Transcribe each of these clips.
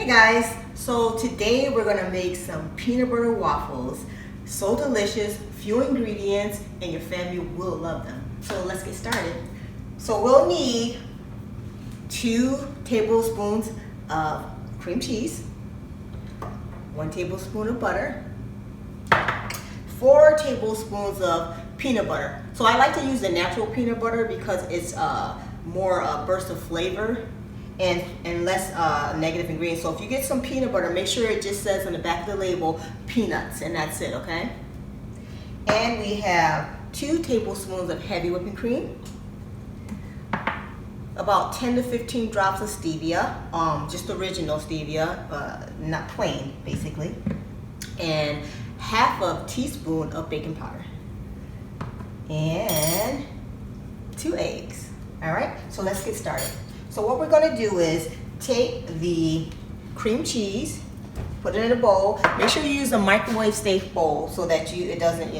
Hey guys, so today we're gonna make some peanut butter waffles. So delicious, few ingredients, and your family will love them. So let's get started. So we'll need 2 tablespoons of cream cheese, 1 tablespoon of butter, 4 tablespoons of peanut butter. So I like to use the natural peanut butter because it's more burst of flavor and less negative ingredients. So if you get some peanut butter, make sure it just says on the back of the label peanuts, and that's it, okay? And we have 2 tablespoons of heavy whipping cream, about 10 to 15 drops of stevia, just original stevia, not plain basically, and half a teaspoon of baking powder, and 2 eggs. All right, so let's get started. So what we're gonna do is take the cream cheese, put it in a bowl. Make sure you use a microwave safe bowl so that it doesn't,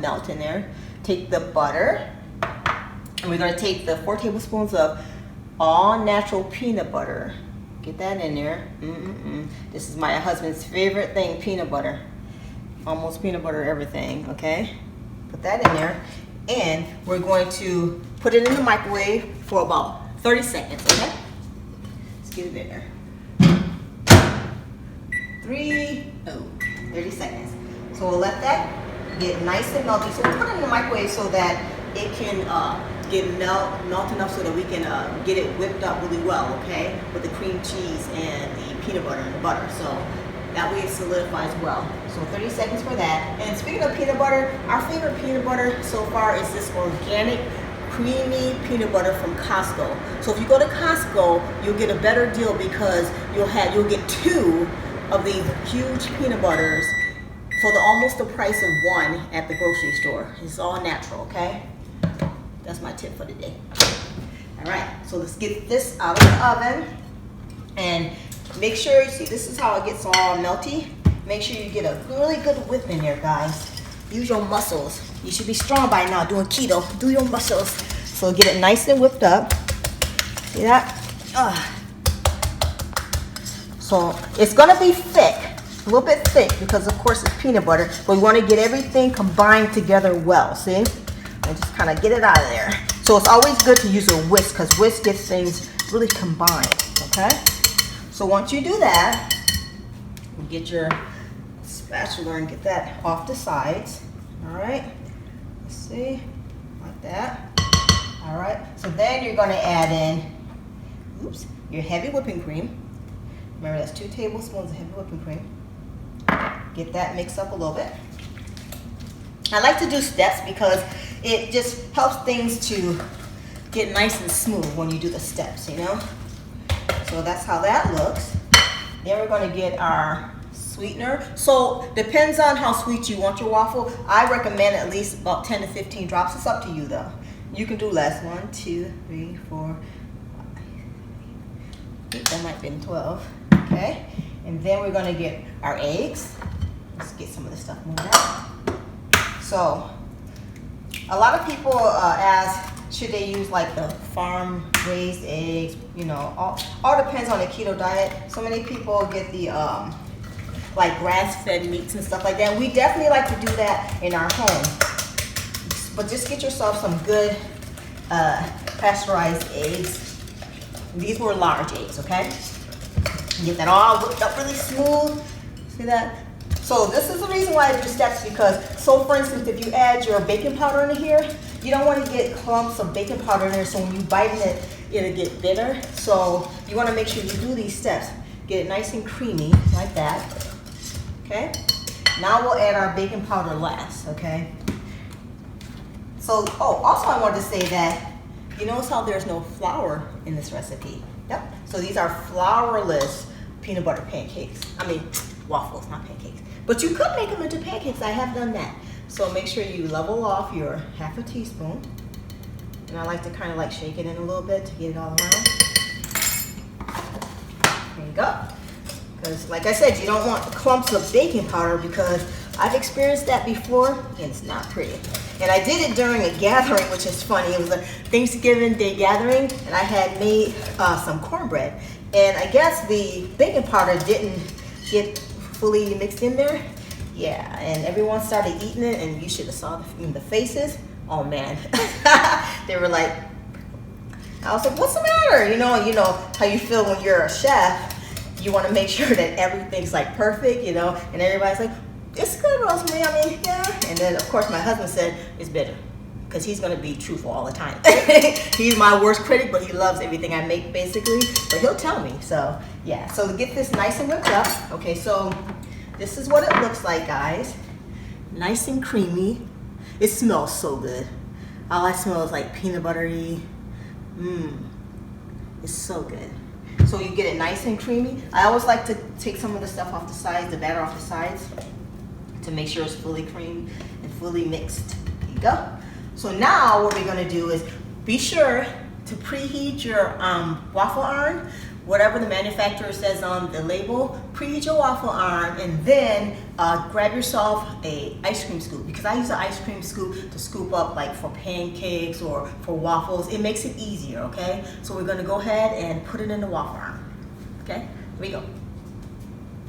melt in there. Take the butter, and we're gonna take the 4 tablespoons of all natural peanut butter. Get that in there. This is my husband's favorite thing, peanut butter. Almost peanut butter everything, okay? Put that in there, and we're going to put it in the microwave for about 30 seconds, okay? Let's get it in there. 30 seconds. So we'll let that get nice and melty. So we'll put it in the microwave so that it can get melt enough so that we can get it whipped up really well, okay? With the cream cheese and the peanut butter and the butter. So that way it solidifies well. So 30 seconds for that. And speaking of peanut butter, our favorite peanut butter so far is this organic creamy peanut butter from Costco. So if you go to Costco, you'll get a better deal because you'll get 2 of these huge peanut butters for almost the price of 1 at the grocery store. It's all natural, okay? That's my tip for today. All right, so let's get this out of the oven, and make sure you see this is how it gets all melty. Make sure you get a really good whip in there, guys. Use your muscles. You should be strong by now doing keto. Do your muscles. So get it nice and whipped up. See that? So it's gonna be thick, a little bit thick because of course it's peanut butter, but we wanna get everything combined together well, see? And just kind of get it out of there. So it's always good to use a whisk because whisk gets things really combined, okay? So once you do that, you get your spatula and get that off the sides. All right, let's see, like that. All right, so then you're gonna add in, your heavy whipping cream. Remember that's 2 tablespoons of heavy whipping cream. Get that mixed up a little bit. I like to do steps because it just helps things to get nice and smooth when you do the steps, you know? So that's how that looks. Then we're gonna get our sweetener. So depends on how sweet you want your waffle. I recommend at least about 10 to 15 drops. It's up to you though. You can do less. 1, 2, 3, 4, 5. I think that might have been 12. Okay. And then we're gonna get our eggs. Let's get some of this stuff moved out. So a lot of people ask, should they use like the farm raised eggs? You know, all depends on the keto diet. So many people get the like grass-fed meats and stuff like that. We definitely like to do that in our home. But just get yourself some good pasteurized eggs. These were large eggs, okay? Get that all whipped up really smooth. See that? So this is the reason why I do steps because, so for instance, if you add your baking powder in here, you don't want to get clumps of baking powder in there, so when you bite it, it'll get bitter. So you want to make sure you do these steps. Get it nice and creamy, like that. Okay? Now we'll add our baking powder last, okay? So, also I wanted to say that, you notice how there's no flour in this recipe? Yep. So these are flourless peanut butter pancakes. I mean, waffles, not pancakes. But you could make them into pancakes. I have done that. So make sure you level off your half a teaspoon. And I like to kind of like shake it in a little bit to get it all around. There you go. Because like I said, you don't want clumps of baking powder because I've experienced that before and it's not pretty. And I did it during a gathering, which is funny. It was a Thanksgiving Day gathering, and I had made some cornbread. And I guess the baking powder didn't get fully mixed in there. Yeah, and everyone started eating it, and you should have saw the faces. Oh man, they were like, I was like, what's the matter? You know how you feel when you're a chef. You want to make sure that everything's like perfect, you know, and everybody's like, it's good, Rosemarie, I mean, yeah. And then of course my husband said it's bitter, because he's going to be truthful all the time. He's my worst critic, but he loves everything I make basically, but he'll tell me. So yeah, so to get this nice and whipped up, okay, so this is what it looks like, guys. Nice and creamy. It smells so good. All I smell is like peanut buttery. It's so good. So you get it nice and creamy. I always like to take some of the stuff off the sides, the batter off the sides, to make sure it's fully creamed and fully mixed. There you go. So now what we're gonna do is be sure to preheat your waffle iron, whatever the manufacturer says on the label. Preheat your waffle iron, and then grab yourself a ice cream scoop, because I use an ice cream scoop to scoop up like for pancakes or for waffles. It makes it easier, okay? So we're gonna go ahead and put it in the waffle iron, okay? Here we go.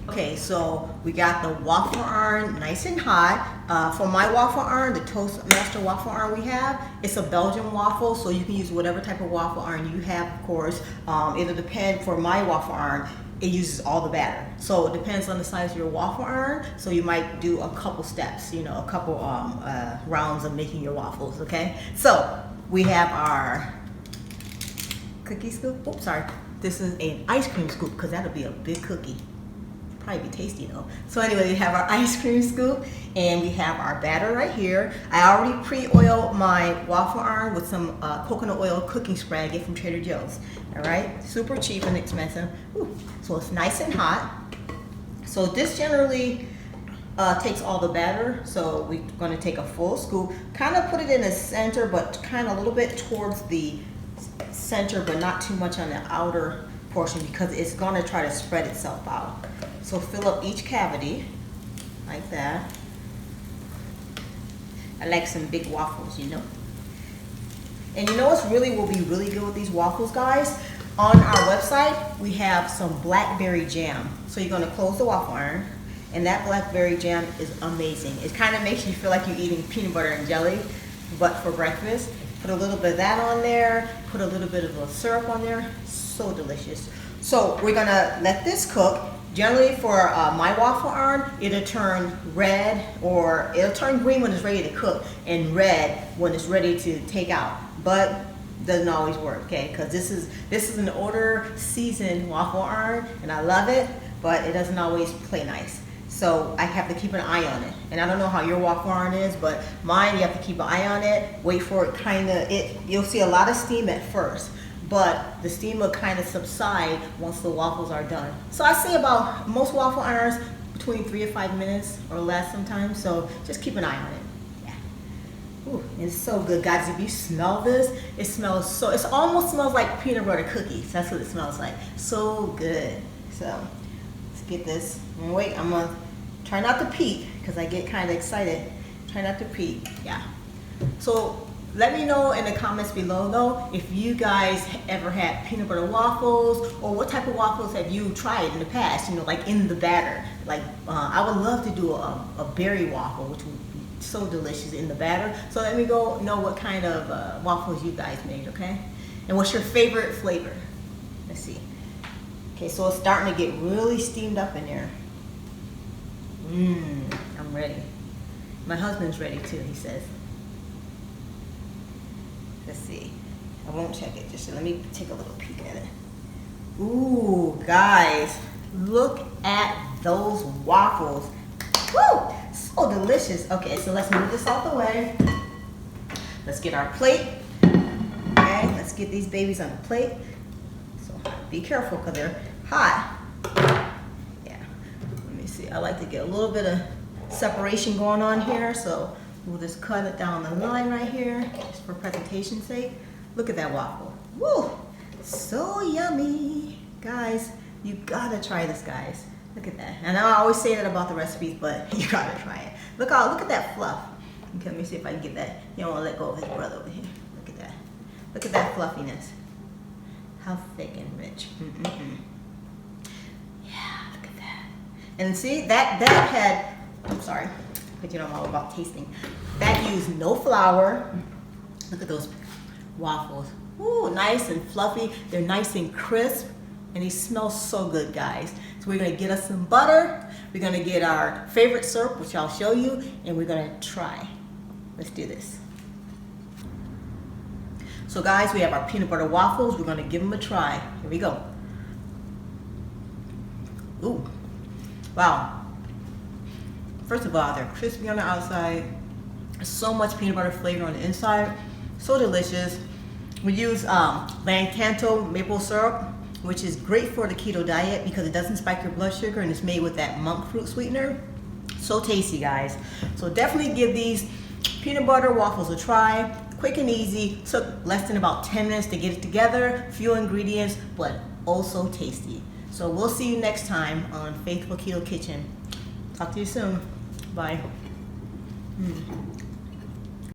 Okay, so we got the waffle iron nice and hot. For my waffle iron, the Toastmaster waffle iron we have, it's a Belgian waffle, so you can use whatever type of waffle iron you have, of course. It'll depend. For my waffle iron, it uses all the batter. So it depends on the size of your waffle iron, so you might do a couple steps, you know, a couple rounds of making your waffles, okay? So we have our cookie scoop. Oops, sorry. This is an ice cream scoop, because that'll be a big cookie. Probably be tasty though. So anyway, we have our ice cream scoop, and we have our batter right here. I already pre-oiled my waffle iron with some coconut oil cooking spray I get from Trader Joe's. All right, super cheap and expensive. Ooh. So it's nice and hot. So this generally takes all the batter. So we're going to take a full scoop, kind of put it in the center, but kind of a little bit towards the center, but not too much on the outer portion, because it's going to try to spread itself out. So fill up each cavity like that. I like some big waffles, you know. And you know what's will be really good with these waffles, guys? On our website, we have some Blackberry Jam. So you're gonna close the waffle iron, and that Blackberry Jam is amazing. It kind of makes you feel like you're eating peanut butter and jelly, but for breakfast. Put a little bit of that on there, put a little bit of a syrup on there. So delicious. So we're gonna let this cook. Generally for my waffle iron, it'll turn red, or it'll turn green when it's ready to cook, and red when it's ready to take out. But doesn't always work, okay? Because this is an older seasoned waffle iron, and I love it, but it doesn't always play nice. So I have to keep an eye on it. And I don't know how your waffle iron is, but mine, you have to keep an eye on it. Wait for it you'll see a lot of steam at first, but the steam will kind of subside once the waffles are done. So I say about most waffle irons between 3 to 5 minutes or less sometimes. So just keep an eye on it. Yeah. Ooh, it's so good, guys. If you smell this, it almost smells like peanut butter cookies. That's what it smells like. So good. So let's get this. And wait, I'm gonna try not to peek, because I get kind of excited. Try not to peek. Yeah. So let me know in the comments below though if you guys ever had peanut butter waffles, or what type of waffles have you tried in the past, you know, like in the batter. Like I would love to do a berry waffle, which would be so delicious in the batter. So let me know what kind of waffles you guys made, okay? And what's your favorite flavor? Let's see. Okay, so it's starting to get really steamed up in there. I'm ready. My husband's ready too, he says. Let's see. I won't check it. Just let me take a little peek at it. Ooh, guys, look at those waffles. Woo! So delicious. Okay, so let's move this out the way. Let's get our plate. Okay, let's get these babies on the plate. So be careful, because they're hot. Yeah. Let me see. I like to get a little bit of separation going on here, so we'll just cut it down the line right here, just for presentation's sake. Look at that waffle. Woo! So yummy. Guys, you gotta try this, guys. Look at that. And I always say that about the recipes, but you gotta try it. Look at that fluff. Okay, let me see if I can get that. You don't wanna let go of his brother over here. Look at that. Look at that fluffiness. how thick and rich. Yeah, look at that. And see, that had, I'm sorry, but you know I'm all about tasting. That used no flour. Look at those waffles. Ooh, nice and fluffy. They're nice and crisp, and they smell so good, guys. So we're gonna get us some butter. We're gonna get our favorite syrup, which I'll show you, and we're gonna try. Let's do this. So guys, we have our peanut butter waffles. We're gonna give them a try. Here we go. Ooh, wow. First of all, they're crispy on the outside. So much peanut butter flavor on the inside. So delicious. We use Lancanto maple syrup, which is great for the keto diet because it doesn't spike your blood sugar and it's made with that monk fruit sweetener. So tasty, guys. So definitely give these peanut butter waffles a try. Quick and easy. Took less than about 10 minutes to get it together. Few ingredients, but also tasty. So we'll see you next time on Faithful Keto Kitchen. Talk to you soon. Bye.